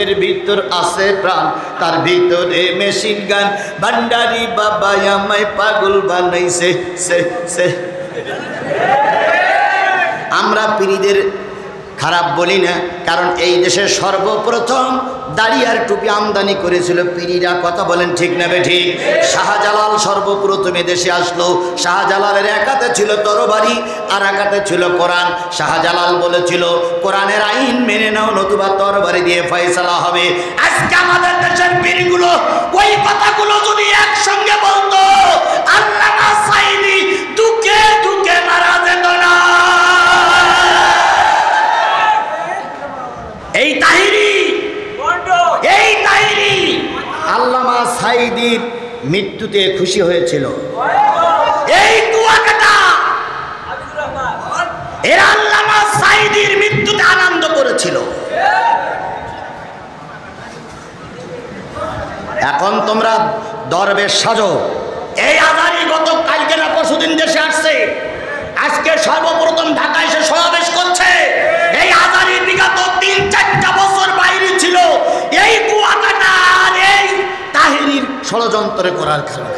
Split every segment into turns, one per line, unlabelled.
বুকের ভিতর আছে প্রাণ, তার ভিতরে মেশিন গান। ভান্ডারি বাবা আমায় পাগল বানাইছে সে সে। আমরা পীরদের খারাপ বলি না, কারণ এই দেশের সর্বপ্রথম দাড়ি আর টুপি আমদানি করেছিল পীরিরা। কথা বলেন ঠিক না বেঠিক? শাহজালাল সর্বপ্রথম দেশে আসলো। শাহজালালের এক হাতে ছিল তরবারি আর এক হাতে ছিল কোরআন। শাহজালাল বলেছিল কোরআনের আইন মেনে নাও, নতুবা তরবারি দিয়ে ফয়সালা হবে। আজকে আমাদের দেশের পীরগুলো ওই কথাগুলো যদি একসঙ্গে বলতো, আল্লামা সাঈদী দুকে দুকে মারা যেত না। এই তাহিরি আল্লামা সাঈদীর মৃত্যুতে খুশি হয়েছিল। এই কুয়াকাটা এরা আল্লামা সাঈদীর মৃত্যুতে আনন্দ করেছিল। এখন তোমরা দরবেশ সাজো। এই আজারি গত কালকে না পরশুদিন দেশে আসছে, আজকে সর্বপ্রথম ঢাকায় এসে সমাবেশ করছে। এই আজারি বিগত ৩-৪টা বছর বাইরে ছিল এই কুয়াকাটা আর এই তাহিরির ষড়যন্ত্র করার কারণে।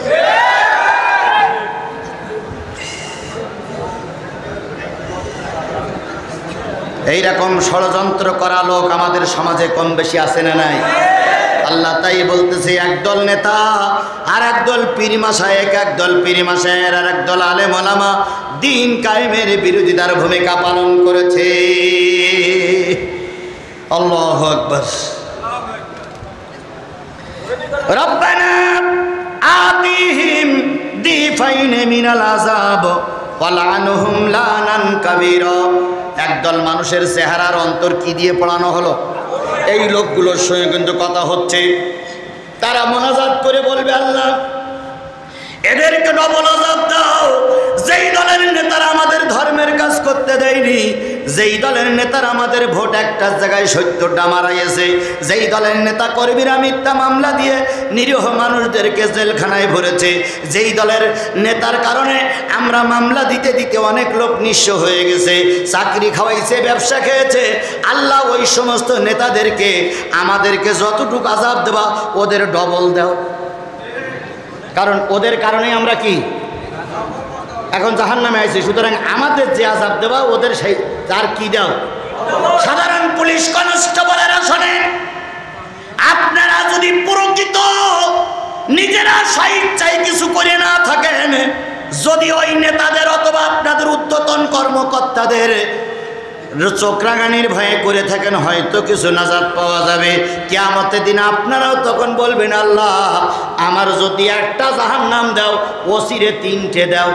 এইরকম ষড়যন্ত্র করা লোক আমাদের সমাজে কম বেশি আছে না নাই? আল্লাহ তাই বলতেছে, একদল নেতা আর একদল পীর মাশায়েখ, একদল পীর মাশায়েখ আর একদল আলেম ওলামা দ্বীন কায়েমের বিরোধিতার ভূমিকা পালন করেছে। আল্লাহু আকবার। রব্বানা আতিহিম দিফাইন মিনাল আযাব ওয়ালআনহুম লানান কাবীরা। একদল মানুষের চেহারার অন্তর কি দিয়ে পড়ানো হলো? এই লোকগুলোর সঙ্গে কিন্তু কথা হচ্ছে। তারা মোনাজাত করে বলবে, আল্লাহ এদেরকে ডবল আযাব দাও। যেই দলের নেতারা আমাদের ধর্মের কাজ করতে দেয়নি, যেই দলের নেতারা আমাদের ভোট একটা জায়গায় ৭০টা মারাইয়েছে, যেই দলের নেতা কর্মীরা মিথ্যা মামলা দিয়ে নিরীহ মানুষদেরকে জেলখানায় ভরেছে, যেই দলের নেতার কারণে আমরা মামলা দিতে দিতে অনেক লোক নিঃস্ব হয়ে গেছে, চাকরি খাওয়াইছে, ব্যবসা খেয়েছে, আল্লাহ ওই সমস্ত নেতাদেরকে আমাদেরকে যতটুকু আযাব দেবা ওদের ডবল দাও। কারণ ওদের কারণে আমরা কি এখন জাহান্নামে আইছি। সুতরাং আমাদের যে আযাব দেবা ওদের সেই তার কি দাও। সাধারণ পুলিশ কনস্টেবলেরা শোনেন, আপনারা যদি প্রকৃত নিজেরা স্বেচ্ছায় কিছু করে না থাকেন, যদি ওই নেতাদের অথবা আপনাদের ঊর্ধ্বতন কর্মকর্তাদের চোখরাঙানির ভয়ে করে থাকেন, হয়তো কিছু নাজাত পাওয়া যাবে। কিয়ামতের দিন আপনারাও তখন বলবেন, আল্লাহ আমার যদি একটা জাহান্নাম দাও, ওসিরে 3টে দাও।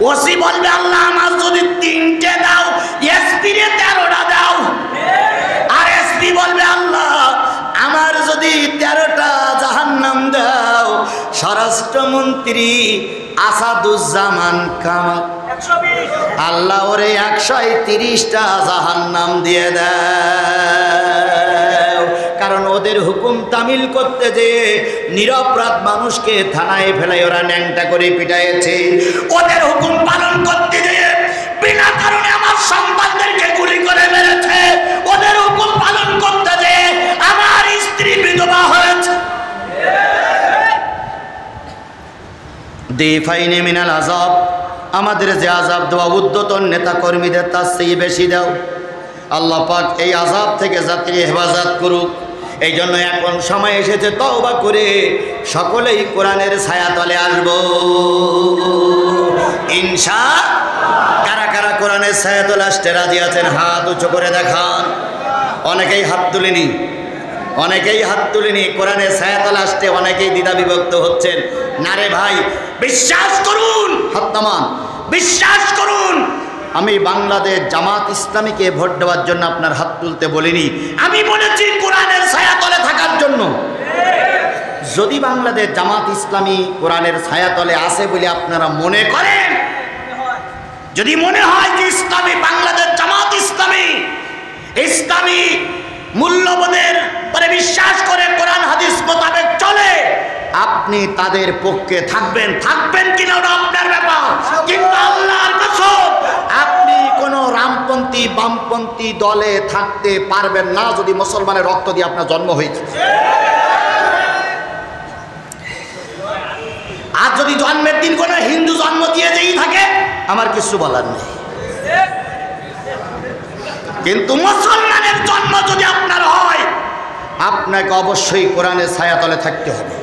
ওসি বলবে, আল্লাহ আমার যদি 3টে দাও, এসপি রে 13টা দাও। আর এসপি বলবে, আল্লাহ আমার যদি 13টা জাহান্নাম দাও। স্বরাষ্ট্রমন্ত্রী আসাদুজ্জামান কামাল আল্লাহ ওরে 130টা জাহান্নাম দিয়ে দাও। কারণ ওদের হুকুম তামিল করতে যে নিরপরাধ মানুষকে থানায় ফেলাই ওরা ন্যাংটা করে পিটাইছে, ওদের হুকুম পালন করতে যে বিনা কারণে আমার সন্তানদেরকে গুলি করে মেরেছে, ওদের হুকুম পালন করতে যে আমার স্ত্রী বিধবা হয়েছে। দিফাইনে মিনাল আযাব, আমাদের যে আযাব দেওয়া ঊর্ধ্বতন নেতা কর্মীদের তার চেয়ে বেশি দাও। আল্লাহ পাক এই আযাব থেকে জাতির হেফাজত করুক। এই জন্য এখন সময় এসেছে তওবা করে সকলেই কোরআনের ছায়াতলে আসব ইনশাআল্লাহ। কারা কারা কোরআনের ছায়াতলে আসতে রাজি আছেন হাত উঁচু করে দেখান। অনেকেই হাত তুলেনি, অনেকেই হাত তুলেনি। কোরআনের ছায়াতলে আসতে অনেকেই দ্বিধা বিভক্ত হচ্ছেন। না রে ভাই, বিশ্বাস করুন, হাত নামান, বিশ্বাস করুন। আমি বাংলাদেশ জামাত ইসলামীকে ভোট দেওয়ার জন্য আপনার হাত তুলতে বলিনি, আমি বলেছি কোরআনের ছায়াতলে থাকার জন্য। যদি বাংলাদেশ জামাত ইসলামী কোরআনের ছায়াতলে আছে বলে আপনারা মনে করেন, যদি মনে হয় যে ইসলামী বাংলাদেশ জামাত ইসলামী ইসলামী মূল্যবোধের পরে বিশ্বাস করে কোরআন হাদিস মোতাবেক চলে, আপনি তাদের পক্ষে থাকবেন। থাকবেন কিনা ওটা আপনার ব্যাপার, কিন্তু আল্লাহর কসম আপনি কোন রামপন্থী বামপন্থী দলে থাকতে পারবেন না যদি মুসলমানের রক্ত দিয়ে আপনার জন্ম হয়েছে। আর যদি জন্মের দিন কোনো হিন্দু জন্ম দিয়ে যেই থাকে আমার কিছু বলার নেই, কিন্তু মুসলমানের জন্ম যদি আপনার হয় আপনাকে অবশ্যই কোরআনের ছায়াতলে থাকতে হবে।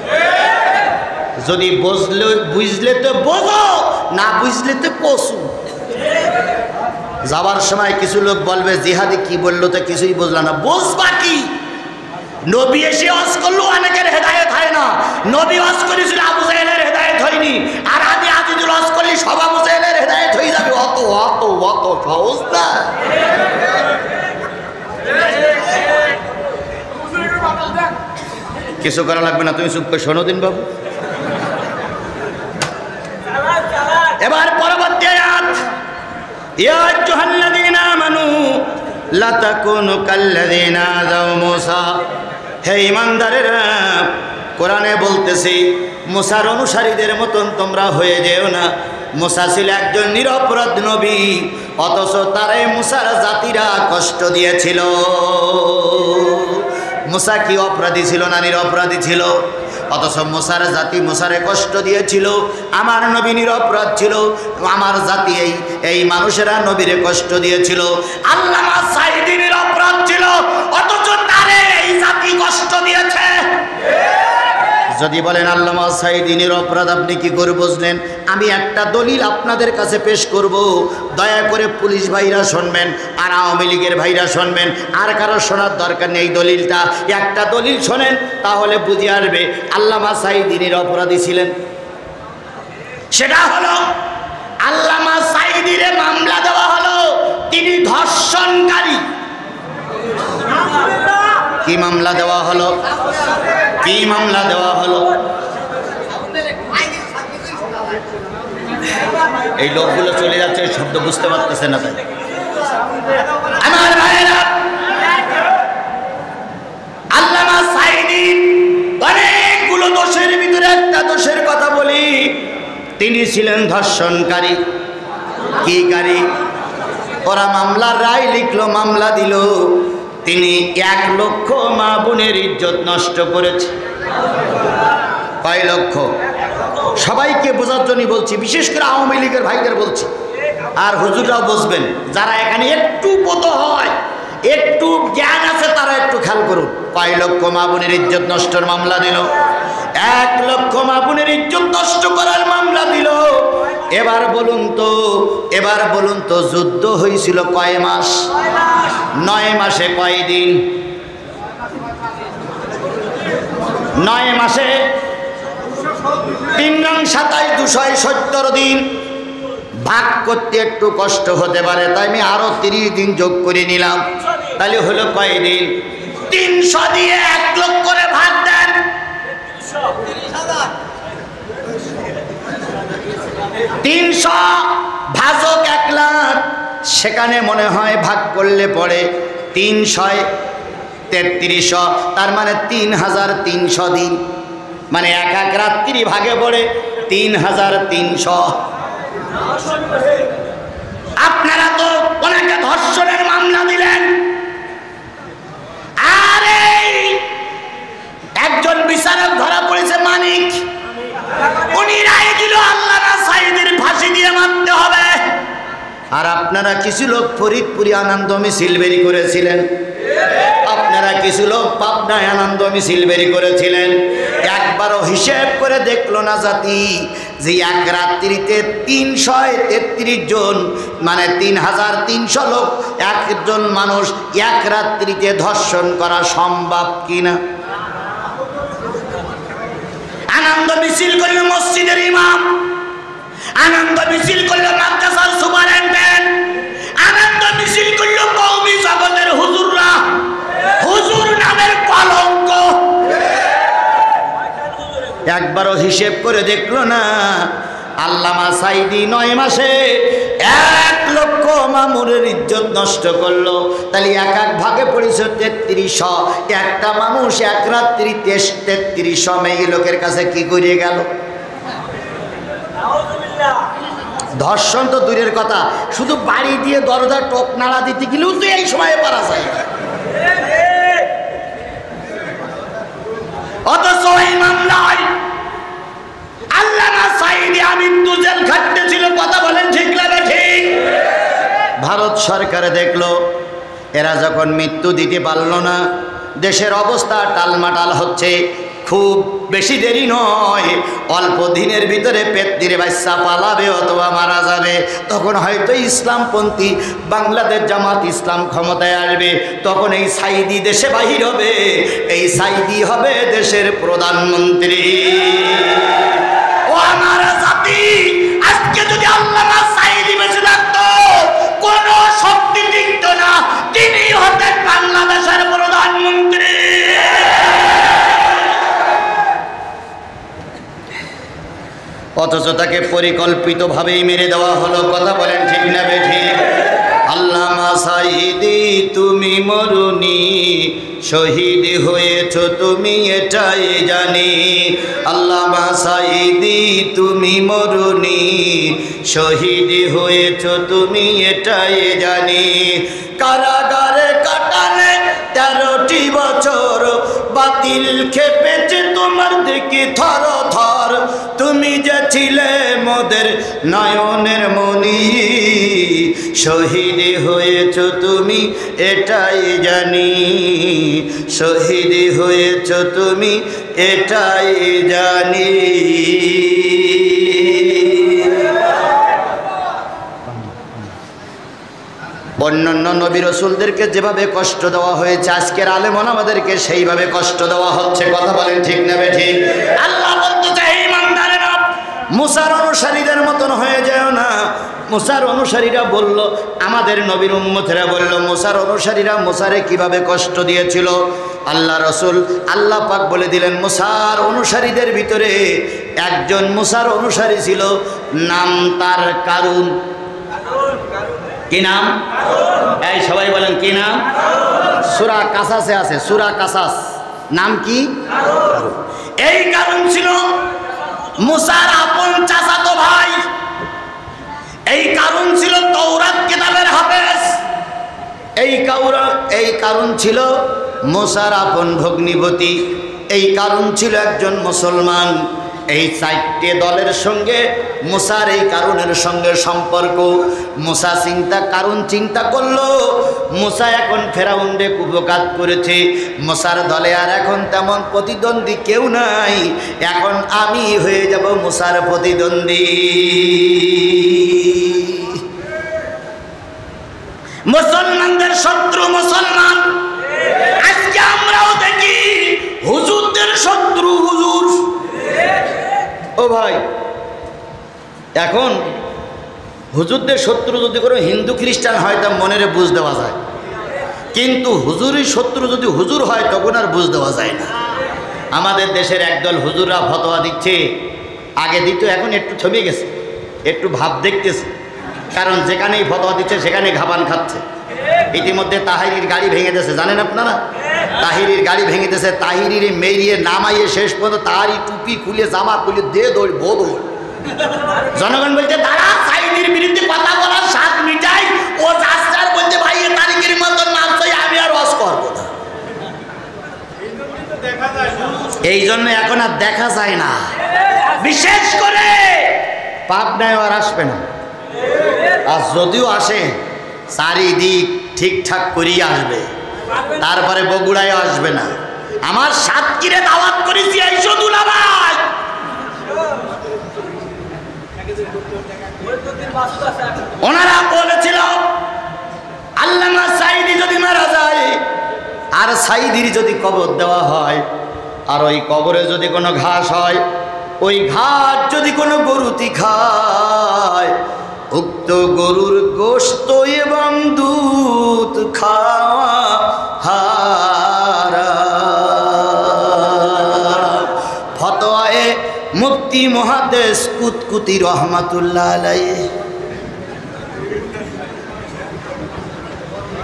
যদি বুঝলে তো বোঝো, না বুঝলে তো পশু। যাবার সময় কিছু লোক বলবে জিহাদি কি বললো তো কিছুই বুঝলাম না, বুঝবা কি? নবী এসে ওয়াজ করলো, অনেকের হেদায়েত হয় না। নবী ওয়াজ করেছিল, আবু জাহেলের হেদায়েত হয়নি। আর আদি আজিদুল ওয়াজ করলে সব আবু জাহেলের হেদায়েত হয়ে যাবে। অত অত অত সহজ না। কিছু করা লাগবে না, তুমি চুপ করে শোনো দিন বাবু। এবার পরবর্তী আয়াত, ইয়া আইয়ুহাল্লাযীনা আমানু লা তাকুনু কাল্লাযীনা আযাউ মূসা। হে ঈমানদারেরা, কোরআনে বলতেছি মুসার অনুসারীদের মতন তোমরা হয়ে যেও না। মুসা ছিল একজন নিরপরাধ নবী, অথচ তারে মুসার জাতিরা কষ্ট দিয়েছিল। মুসা কি অপরাধী ছিল না নিরপরাধী ছিল? অথচ মুসার জাতি মুসারে কষ্ট দিয়েছিল। আমার নবী নিরপরাধ ছিল, আমার জাতি এই মানুষেরা নবীরে কষ্ট দিয়েছিল। আল্লামা সাঈদী নিরপরাধ ছিল, অথচ তারে এই জাতি কষ্ট দিয়েছে। যদি বলেন আল্লামা সাঈদী নিরপরাধ, আপনি কি করে বুঝলেন? আমি একটা দলিল আপনাদের কাছে পেশ করব, দয়া করে পুলিশ ভাইরা শুনবেন আর আওয়ামী লীগের ভাইরা শুনবেন, আর কারো শোনার দরকার নেই। দলিলটা একটা দলিল শোনেন, তাহলে বুঝে আসবে আল্লামা সাঈদী নিরপরাধী ছিলেন। সেটা হলো আল্লামা সাঈদীরে মামলা দেওয়া হলো তিনি ধর্ষণকারী। কি মামলা দেওয়া হলো? কি মামলা দেওয়া হলো? এই লোকগুলো চলে যাচ্ছে, শব্দ বুঝতে পারতেছে না। তাই আমার ভাইরা, আল্লামা সাঈদী অনেকগুলো দোষের ভিতরে একটা দোষের কথা বলি, তিনি ছিলেন ধর্ষণকারী। কি কারী? ওরা মামলার রায় লিখলো, মামলা দিল, তিনি 1 লক্ষ মা বোনের ইজ্জত নষ্ট করেছে। কয় লক্ষ? সবাইকে বোঝার জন্য বলছি, বিশেষ করে আওয়ামী লীগের ভাইদের বলছি, আর হুজুররাও বুঝবেন। যারা এখানে একটু বোধ হয়, একটু জ্ঞান আছে, তারা একটু খেয়াল করুন। কয় লক্ষ মা বোনের ইজ্জত নষ্টের মামলা দিল? 1 লক্ষ মা বোনের ইজ্জত নষ্ট করার মামলা দিল। এবার বলুন তো যুদ্ধ হয়েছিল কয় মাস? 9 মাসে কয় দিন? 9 মাসে 3 নং 27 270 দিন। ভাগ করতে একটু কষ্ট হতে পারে, তাই আমি আরো 30 দিন যোগ করে নিলাম। তাহলে হলো কয় দিন? 300 দিয়ে 1 লক্ষ করে ভাগ দেন। 300 ভাজক 1 লাখ, সেখানে মনে হয় ভাগ করলে পড়ে 333, তার মানে 3300 দিন, মানে এক রাত্রি ভাগে পড়ে 3300। আপনারা তো ওনাকে ধর্ষণের মামলা দিলেন, আরে একজন বিচারক ধরা পড়েছে মানিক, উনি রায় দিল আল্লামা সাঈদীর ফাঁসি দিয়ে মারতে হবে। আর আপনারা কিছু লোক ফরিদপুরে আনন্দ মিছিল বেরি করেছিলেন, আপনারা কিছু লোক পাবনায় আনন্দ মিছিল বেরি করেছিলেন। একবারও হিসেব করে দেখলো না জাতি যে 1 রাত্রিতে 333 জন, মানে 3300 লোক, একজন মানুষ 1 রাত্রিতে ধর্ষণ করা সম্ভব কিনা? আনন্দ মিছিল করলো মসজিদের ইমাম, আনন্দ মিছিল করলো মাদ্রাসার সুপারিনটেন্ডেন্ট, আনন্দ মিছিল করলো কওমি জগতের হুজুররা। হুজুর নামের কলঙ্ক। একবারও হিসেব করে দেখলো না আল্লামা সাঈদী 9 মাসে 1 লক্ষ মামুরের ইজ্জত নষ্ট করলো। তাহলে এক ভাগে পড়েছে 3300। একটা মানুষ 1 রাত্রি 3300 মেয়ে লোকের কাছে কি করে গেল? ধর্ষণ তো দূরের কথা, শুধু বাড়ি দিয়ে দরজা টোক নাড়া দিতে গেলেও তো এই সময়ে পারা যায়। অথচ এই মামলায় আল্লামা সাঈদী মৃত্যু জেল খাটতেছিল। কথা বলেন ঠিক না ঠিক? ভারত সরকার দেখলো এরা যখন মৃত্যু দিতে পারল না, দেশের অবস্থা টালমাটাল হচ্ছে, খুব বেশি দেরি নয়, অল্প দিনের ভিতরে পেটনির বাচ্চা পালাবে অথবা মারা যাবে, তখন হয়তো ইসলামপন্থী বাংলাদেশ জামাত ইসলাম ক্ষমতায় আসবে, তখন এই সাঈদী দেশে বাহির হবে, এই সাঈদী হবে দেশের প্রধানমন্ত্রী। ও আমার জাতি, আজকে যদি আল্লামা সাঈদী বেঁচে থাকতো কোন শক্তি টিকত না, তিনি হতেন বাংলাদেশের প্রধানমন্ত্রী। অথচ তাকে পরিকল্পিতভাবেই মেরে দেওয়া হলো। কথা বলেন ঠিক না বেঠিক? আল্লামা সাঈদী তুমি মরুনি, শহীদ হয়েছ তুমি এটাই জানি। আল্লামা সাঈদী তুমি মরুনি, শহীদ হয়েছ তুমি এটাই জানি। কারাগারে কাটালে 13টি বছর, বাতিল খেপেছে তোমার দিকে থর থর, তুমি যে ছিলে মোদের নয়নের মণি, শহীদ হয়েছ তুমি এটাই জানি, শহীদ হয়েছ তুমি এটাই জানি। অন্যান্য নবী রাসূলদেরকে যেভাবে কষ্ট দেওয়া হয়েছে, আজকের আলেম ওলামাদেরকে সেইভাবে কষ্ট দেওয়া হচ্ছে। কথা বলেন ঠিক না ঠিক? আল্লাহ বলতে চাই ইমানদারেরা, মুসার অনুসারীদের মতন হয়ে যায় না। মুসার অনুসারীরা বলল, আমাদের নবীর উম্মতেরা বলল, মুসার অনুসারীরা মুসারে কিভাবে কষ্ট দিয়েছিল। আল্লাহ রসুল আল্লাহ পাক বলে দিলেন, মুসার অনুসারীদের ভিতরে একজন মুসার অনুসারী ছিল, নাম তার কারুন। কি নাম? এই সবাই বলেন কি নাম? সূরা কাসাসে আছে, সূরা কাসাস। নাম কি? এই কারণ ছিল মুসার আপন চাচাতো ভাই। এই কারণ ছিল তাওরাত কিতাবের হাফেজ। এই কারণ ছিল মুসার আপন ভগ্নিপতি। এই কারণ ছিল একজন মুসলমান। এই 4টে দলের সঙ্গে মুসার এই কারণের সঙ্গে সম্পর্ক। মুসা কারণ চিন্তা করলো, মুসা এখন ফেরাউনরে কুপকাত করেছে, মুসার দলে আর এখন তেমন প্রতিদ্বন্দ্বী কেউ নাই, এখন আমি হয়ে যাব মুসার প্রতিদ্বন্দ্বী। মুসলমানদের শত্রু মুসলমান। আজকে আমরাও দেখি হুজুরদের শত্রু হুজুর। ও ভাই, এখন হুজুরদের শত্রু যদি কোনো হিন্দু খ্রিস্টান হয় তা মনের বুঝ দেওয়া যায়, কিন্তু হুজুরের শত্রু যদি হুজুর হয় তখন আর বুঝ দেওয়া যায় না। আমাদের দেশের একদল হুজুররা ফতোয়া দিচ্ছে, আগে দিত, এখন একটু থমে গেছে, একটু ভাব দেখতেছে, কারণ যেখানেই ফতোয়া দিচ্ছে সেখানে ঘাবান খাচ্ছে। ইতিমধ্যে তাহিরির গাড়ি ভেঙে দিয়েছে, জানেন আপনারা? তাহিরির গাড়ি ভেঙে দিয়েছে, তাহিরির মেরিয়ে নামাইয়ে শেষ পর্যন্ত তারই টুপি খুলে জামা খুলে দে দৌড় বোধ। জনগণ বলছে তারা সাঈদীর বিরুদ্ধে কথা বলার স্বাদ মিটাই, ও রাস্তার বলতে ভাই এ তারিখের মতন নামছই, আমি আর ওয়াজ করবো না। এই জন্য এখন আর দেখা যায় না, বিশেষ করে পাবনায় আর আসবে না। আর যদিও আসে চারিদিক ঠিকঠাক করিয়ে আসবে, তারপরে বগুড়ায় আসবে না। আমার সাতক্ষীরে দাওয়াত করেছি, এই দুলাভাই ওনারা বলেছিল আল্লামা সাঈদী যদি মারা যায় আর সাঈদীর যদি কবর দেওয়া হয়, আর ওই কবরে যদি কোনো ঘাস হয়, ওই ঘাস যদি কোনো গরুতি খায়, উক্ত গরুর গোশত এবং দুধ খাওয়া হারাম। ফতোয়ায়ে মুফতি মুহাদ্দিস কুতকুতি রহমাতুল্লাহ আলাইহি।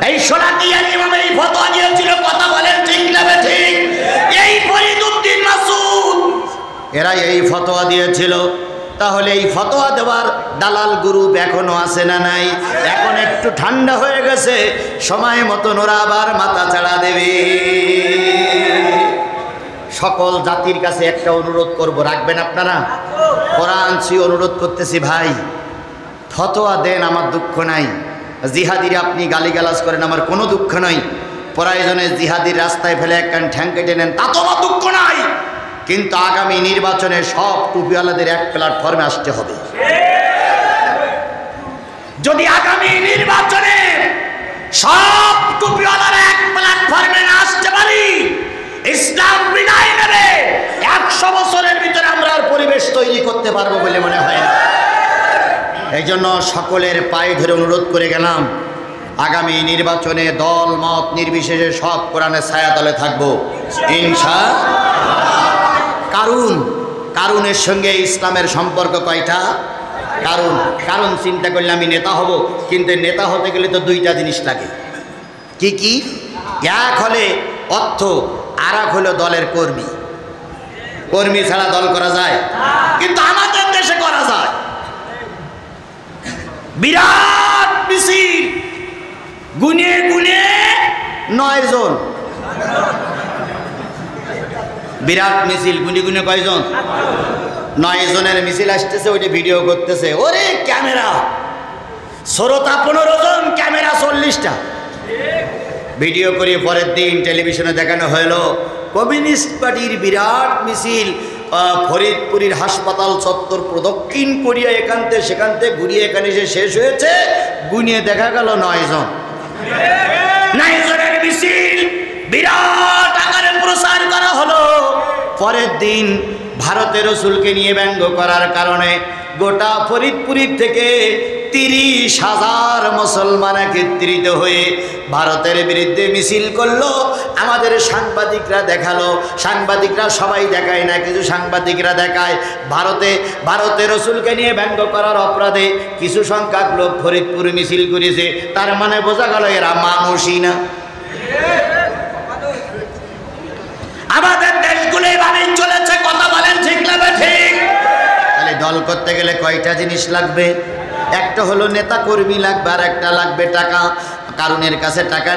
এই শোলাকিয়ার ইমাম এই ফতোয়া দিয়েছিল। কথা বলেন ঠিক না ঠিক? এই ফরিদউদ্দিন মাসউদ এরা এই ফতোয়া দিয়েছিল। তাহলে এই ফতোয়া দেওয়ার দালাল গ্রুপ এখনো আছে না নাই? এখন একটু ঠান্ডা হয়ে গেছে, সময় মতন ওরা আবার মাথা চাড়া দেবে। সকল জাতির কাছে একটা অনুরোধ করব, রাখবেন আপনারা? কোরআন ছুঁয়ে অনুরোধ করতেছি, ভাই ফতোয়া দেন, আমার দুঃখ নাই। জিহাদিরা আপনি গালিগালাজ করেন, আমার কোনো দুঃখ নাই। প্রয়োজনে জিহাদির রাস্তায় ফেলে একখান ঠ্যাং কেটে নেন, তা তো আমার দুঃখ নাই। কিন্তু আগামী নির্বাচনে সব টুপিওয়ালাদের এক প্ল্যাটফর্মে আসতে হবে। যদি আগামী নির্বাচনে সব টুপিওয়ালারা এক প্ল্যাটফর্মে না আসতে পারি, ইসলাম বিদায় নেবে। 100 বছরের ভিতরে আমরা আর পরিবেশ তৈরি করতে পারবো বলে মনে হয় না। এই জন্য সকলের পায়ে ধরে অনুরোধ করে গেলাম, আগামী নির্বাচনে দল মত নির্বিশেষে সব কোরআনের ছায়াতলে থাকবো ইনশাআল্লাহ। কারুনের সঙ্গে ইসলামের সম্পর্ক কয়টা? কারণ চিন্তা করলে আমি নেতা হব, কিন্তু নেতা হতে গেলে তো দুইটা জিনিস লাগে। কি কি? এক হলে অর্থ, আর এক হলো দলের কর্মী। কর্মী ছাড়া দল করা যায়? কিন্তু আমাদের দেশে করা যায়। বিরাট মিছিল, গুনে গুনে 9 জন। বিরাট মিছিল, গুনে গুনে কয়জন? 9 জনের মিছিল আসতেছে, ওইটা ভিডিও করতেছে। ওরে ক্যামেরা, শ্রোতা 15 জন, ক্যামেরা 40টা। ভিডিও করে পরের দিন টেলিভিশনে দেখানো হলো কমিউনিস্ট পার্টির বিরাট মিছিল ফরিদপুরের হাসপাতাল চত্বর প্রদক্ষিণ করিয়া এখানতে সেখানতে ঘুরিয়ে এখানে এসে শেষ হয়েছে। গুনিয়ে দেখা গেল 9 জন। 9 জনের মিছিল বিরাট আকারে প্রচার করা হলো। পরের দিন ভারতের রাসূলকে নিয়ে ব্যঙ্গ করার কারণে গোটা ফরিদপুরের থেকে 30,000 মুসলমান একত্রিত হয়ে ভারতের বিরুদ্ধে মিছিল করলো। আমাদের সাংবাদিকরা দেখালো, সাংবাদিকরা সবাই দেখায় না, কিছু সাংবাদিকরা দেখায়। ভারতের রাসূলকে নিয়ে ব্যঙ্গ করার অপরাধে কিছু সংখ্যক লোক ফরিদপুর মিছিল করেছে। তার মানে বোঝা গেল এরা মানুষই না। আমাদের দেশগুলো এভাবে চলেছে, কথা বলেন ঠিক না ঠিক? তাহলে দল করতে গেলে কয়টা জিনিস লাগবে? একটা হলো নেতা কর্মী লাগবে, আর একটা লাগবে টাকা। কারুনের কাছে টাকা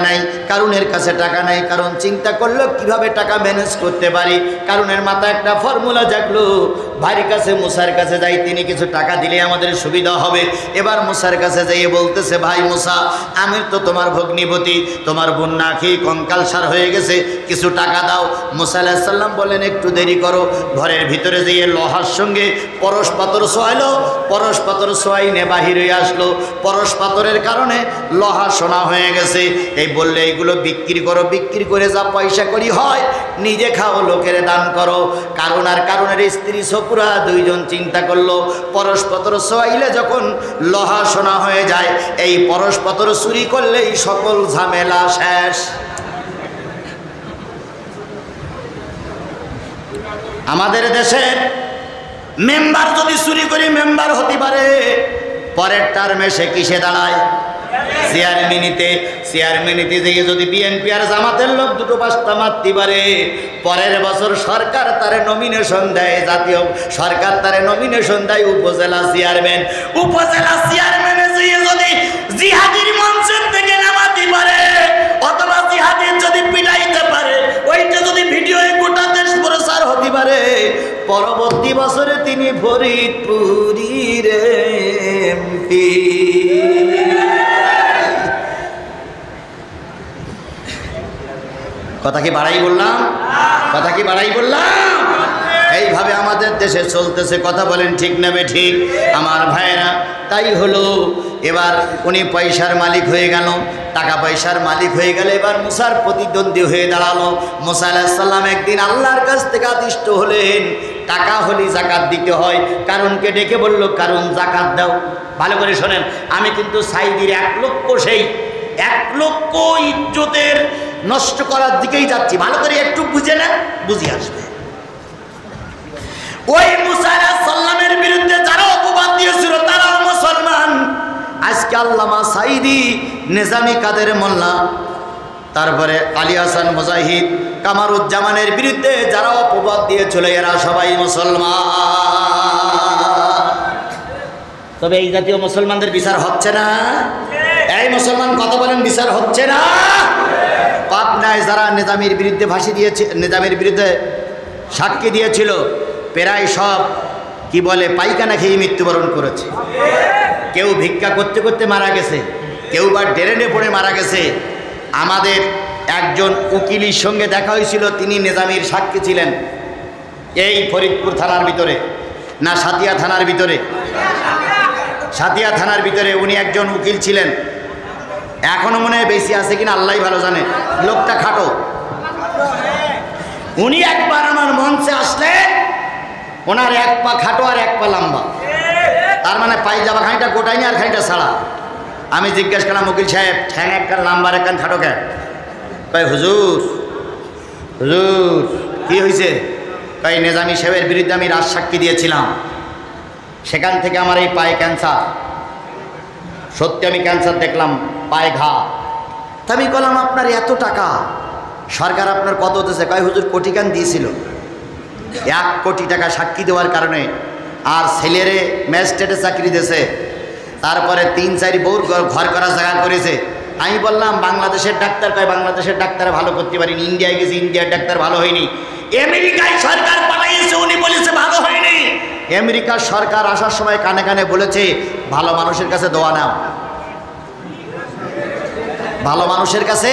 নাই, কারণ চিন্তা করলো কিভাবে টাকা ম্যানেজ করতে পারি। কারুনের মাথায় একটা ফর্মুলা জাগলো, ভাইয়ের কাছে মুসার কাছে যাই, তিনি কিছু টাকা দিলে আমাদের সুবিধা হবে। এবার মুসার কাছে যাইয়ে বলতেছে, ভাই মুসা, আমি তো তোমার ভগ্নিপতি, তোমার বোন না খেয়ে কঙ্কালসার হয়ে গেছে, কিছু টাকা দাও। মুসা আলাইহিস সালাম বলেন, একটু দেরি করো। ঘরের ভিতরে যেয়ে লোহার সঙ্গে পরশ পাথর ছোঁয়াইলো, পরশ পাথর ছোঁয়াইনে বাহির হয়ে আসলো। পরশ পাথরের কারণে লোহা সোনা হয়ে গেছে। এই বললে এইগুলো বিক্রি করো, বিক্রি করে যা পয়সা করি হয় নিজে খাও, লোকের দান করো। কারণ আর কারণের স্ত্রী সপুরা 2 জন চিন্তা করলো, পরশ পাথর ছোঁয়াইলে যখন লোহা সোনা হয়ে যায়, এই পরশ পাথর চুরি করলেই সকল ঝামেলা শেষ। আমাদের দেশের মেম্বার যদি চুরি করে মেম্বার হতে পারে, পরের টার্মে সে কিসে দাঁড়ায়? চেয়ারম্যানিতে যেয়ে যদি বিএনপি আর জামাতের লোক 2-5টা মারতে পারে, পরের বছর সরকার তারে নমিনেশন দেয়, জাতীয় সরকার তারে নমিনেশন দেয় উপজেলা চেয়ারম্যানে যেয়ে যদি জিহাদির মঞ্চের থেকে নামাতে পারে, অথবা জিহাদির যদি পিটাইতে পারে, ওইটা যদি ভিডিওয়ে গোটা দেশ প্রচার হতে পারে, পরবর্তী বছরে তিনি ফরিদপুরের এমপি। কথা কি বাড়াই বললাম? এইভাবে আমাদের দেশে চলতেছে, কথা বলেন ঠিক না ঠিক? আমার ভাইরা, তাই হলো এবার উনি পয়সার মালিক হয়ে গেল, টাকা পয়সার মালিক হয়ে গেলে এবার মুসার প্রতিদ্বন্দ্বী হয়ে দাঁড়ালো। মুসা আলাইহিস সালাম একদিন আল্লাহর কাছ থেকে আদিষ্ট হলেন, টাকা হলে জাকাত দিতে হয়। কারণকে ডেকে বলল, কারণ জাকাত দাও। ভালো করে শোনেন, আমি কিন্তু সাইদির 1 লক্ষ ইজ্জতের নষ্ট করার দিকেই যাচ্ছি। ভালো করে একটু বুঝে নেন, বুঝে আসবে। ওই মুসা আলাইহিস সালামের বিরুদ্ধে যারা অপবাদ দিয়েছিল তারাও মুসলমান। আজকে আল্লামা সাইদি, নিজামী কাদের মোল্লা, তারপরে আলী হাসান মুজাহিদ, কামারুজ্জামানের বিরুদ্ধে যারা অপবাদ দিয়েছিল এরা সবাই মুসলমান। তবে এই জাতীয় মুসলমানদের বিচার হচ্ছে না। এই মুসলমান কত বলেন বিচার হচ্ছে না? পাবনায় যারা নিজামীর বিরুদ্ধে ফাঁসি দিয়েছে, নিজামীর বিরুদ্ধে সাক্ষী দিয়েছিল, প্রায় সব কি বলে পায়খানা খেয়ে মৃত্যুবরণ করেছে। কেউ ভিক্ষা করতে করতে মারা গেছে, কেউ বা ড্রেনে পড়ে মারা গেছে। আমাদের একজন উকিলের সঙ্গে দেখা হয়েছিল, তিনি নিজামীর সাক্ষী ছিলেন এই ফরিদপুর থানার ভিতরে, না সাতিয়া থানার ভিতরে, সাতিয়া থানার ভিতরে উনি একজন উকিল ছিলেন। এখনো মনে হয় বেশি আছে কিনা আল্লাহই ভালো জানে, লোকটা খাটো। উনি একবার আমার মঞ্চে আসলেন, ওনার এক পা খাটো আর এক পা লম্বা, তার মানে পায়জামা খানিটা গোটাইনি আর খানিটা ছাড়া। আমি জিজ্ঞেস করলাম, উকিল সাহেব ঠ্যাং একখান লম্বার একখান খাটো কেন? কয় হুজুর, হুজুর কি হয়েছে? কয় নিজামী সাহেবের বিরুদ্ধে আমি রাজ সাক্ষী দিয়েছিলাম, সেখান থেকে আমার এই পায়ে ক্যান্সার। সত্যি আমি ক্যান্সার দেখলাম, পায়ে ঘা। তা আমি বললাম, আপনার এত টাকা সরকার আপনার কত দিয়েছে? কয় হুজুর কোটিখান দিয়েছিল, 1 কোটি টাকা সাক্ষী দেওয়ার কারণে। আর ছেলেরে ম্যাজিস্ট্রেটে চাকরি দিয়েছে, তারপরে 3-4 বউর ঘর করা জায়গা করেছে। আমি বললাম বাংলাদেশের ডাক্তার? কয় বাংলাদেশের ডাক্তারে ভালো করতে পারিনি, ইন্ডিয়ায় গেছি, ইন্ডিয়ার ডাক্তার ভালো হয়নি। আমেরিকায় সরকার পাঠাইছে, উনি বলেছে ভালো হয়নি। আমেরিকার সরকার আসার সময় কানে কানে বলেছে ভালো মানুষের কাছে দোয়া নাও, ভালো মানুষের কাছে।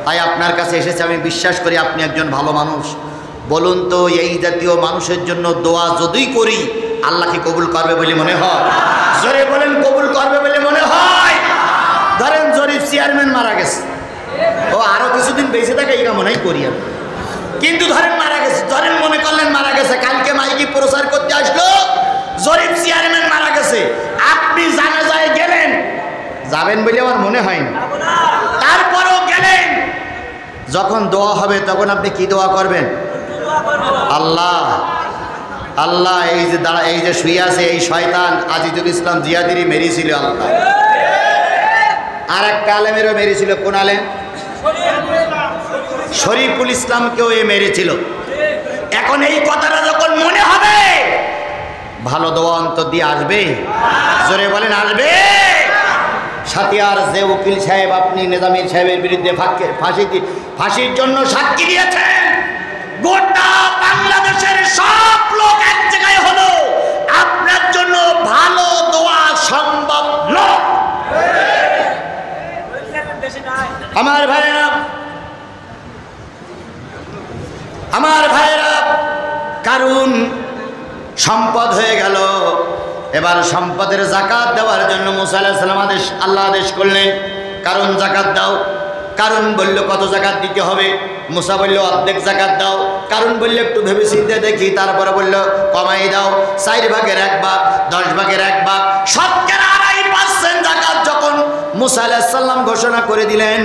তাই আপনার কাছে এসেছে, আমি বিশ্বাস করি আপনি একজন ভালো মানুষ। বলুন তো, এই জাতীয় মানুষের জন্য দোয়া যদি করি আল্লাহ কি কবুল করবে বলে মনে হয়? জোরে বলেন, কবুল করবে বলে মনে হয়? ধরেন জরিফ চেয়ারম্যান মারা গেছে, ও আরো কিছুদিন বেঁচে থাকে এই কামনাই করি আমি, কিন্তু ধরেন মারা গেছে, ধরেন মনে করলেন মারা গেছে, কালকে মাইকে প্রচার করতে আসলো জরিফ চেয়ারম্যান মারা গেছে, আপনি জানাজায় গেলেন, যাবেন বলে আমার মনে হয় না, তারপরও গেলেন, যখন দোয়া হবে তখন আপনি কি দোয়া করবেন? আল্লাহ, আল্লাহ এই যে দাঁড়া, এই যে শুয়ে আছে এই শয়তান আজিজুল ইসলাম জিয়াদিরই মেরেছিল আল্লাহ, আর একটা আলেমেরও মেরেছিল। কোন আলেম? শরীফুল ইসলামকেও এ মেরেছিল। এখন এই কথাটা যখন মনে হবে, ভালো দোয়া অন্তর দিয়ে আসবে? জোরে বলেন আসবে? সাতিয়ার যে উকিল সাহেব আপনি নিজামীর সাহেবের বিরুদ্ধে ফাঁসির জন্য সাক্ষী দিয়েছেন, গোটা বাংলাদেশের সব লোক এক জায়গায় হলো, আপনার জন্য ভালো দোয়া সম্ভব নয়। আমার ভাইয়েরা, আমার ভাইয়েরা, কারণ সম্পদ হয়ে গেল। এবার সম্পদের জাকাত দেওয়ার জন্য মুসা আলাইহিস সালাম আল্লাহ আদেশ করলেন, কারণ জাকাত দাও। কারণ বলল কত জাকাত দিতে হবে? মুসা বলল অর্ধেক জাকাত দাও। কারণ বলল একটু ভেবে চিন্তে দেখি। তারপরে বলল কমাই দাও, 4 ভাগের 1 ভাগ, 10 ভাগের 1 ভাগ, শতকরা 2.5% জাকাত যখন মুসা আলাইহিস সালাম ঘোষণা করে দিলেন,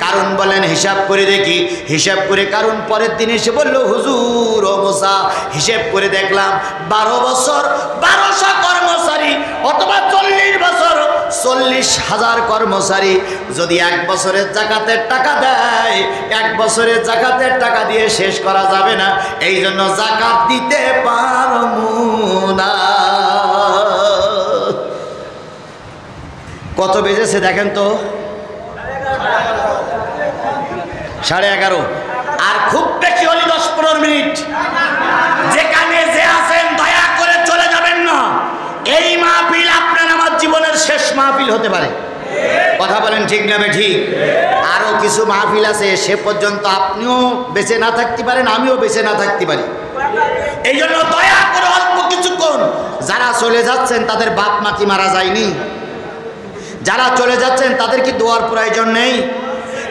কারণ বলেন হিসাব করে দেখি। হিসাব করে কারণ পরের দিন এসে বলল, হুজুর ও মুসা, হিসাব করে দেখলাম 12 বছর 1200 কর্মচারী, অথবা 40 বছর 40,000 কর্মচারী যদি 1 বছরের জাকাতের টাকা দেয়, 1 বছরের জাকাতের টাকা দিয়ে শেষ করা যাবে না, এই জন্য জাকাত দিতে পারবো না। কত বেজেছে দেখেন তো? 11:30। আর খুব বেশি হলে 10-15 মিনিট। যেখানে যে আছেন দয়া করে চলে যাবেন না। এই মাহফিল আপনার আমার জীবনের শেষ মাহফিল হতে পারে। কথা বলেন ঠিক না ঠিক? আরো কিছু মাহফিল আছে, সে পর্যন্ত আপনিও বেঁচে না থাকতে পারেন, আমিও বেঁচে না থাকতে পারি। এই জন্য দয়া করে অল্প কিছুক্ষণ, যারা চলে যাচ্ছেন তাদের বাপ মা কি মারা যায়নি? যারা চলে যাচ্ছেন তাদের কি দোয়ার প্রয়োজন নেই?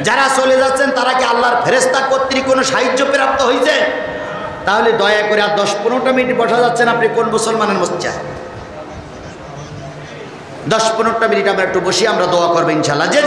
যারা চলে যাচ্ছেন তারা কি আল্লাহর ফেরেশতা কর্তৃক কোনো সাহায্য প্রাপ্ত হয়েছে? তাহলে দয়া করে আর 10-15টা মিনিট বসা যাচ্ছেন, আপনি কোন মুসলমানের মসজিদে? 10-15টা মিনিট আমরা একটু বসি, আমরা দোয়া করবো ইনশাআল্লাহ। যে